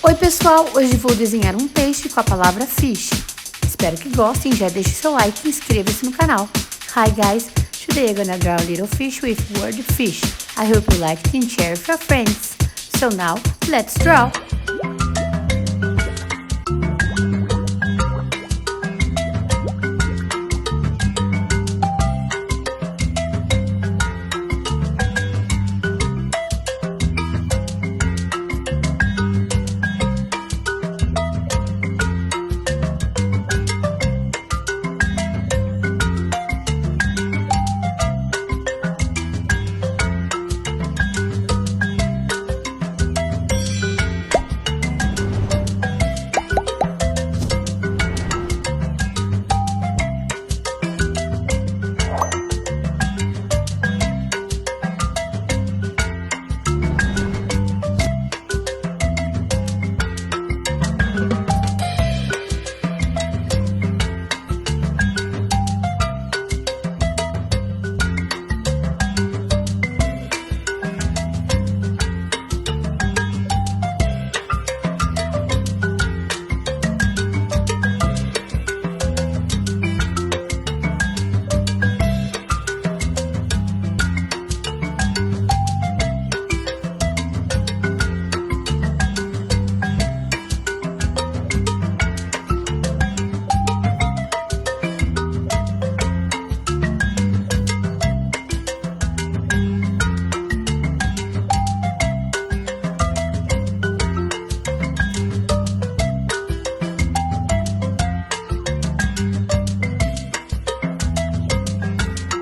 Oi pessoal, hoje vou desenhar um peixe com a palavra fish. Espero que gostem, já deixe seu like e inscreva-se no canal. Hi guys, today I'm gonna draw a little fish with word fish. I hope you like it and share with your friends. So now, let's draw!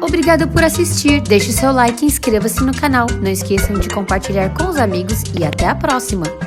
Obrigada por assistir, deixe seu like e inscreva-se no canal. Não esqueçam de compartilhar com os amigos e até a próxima!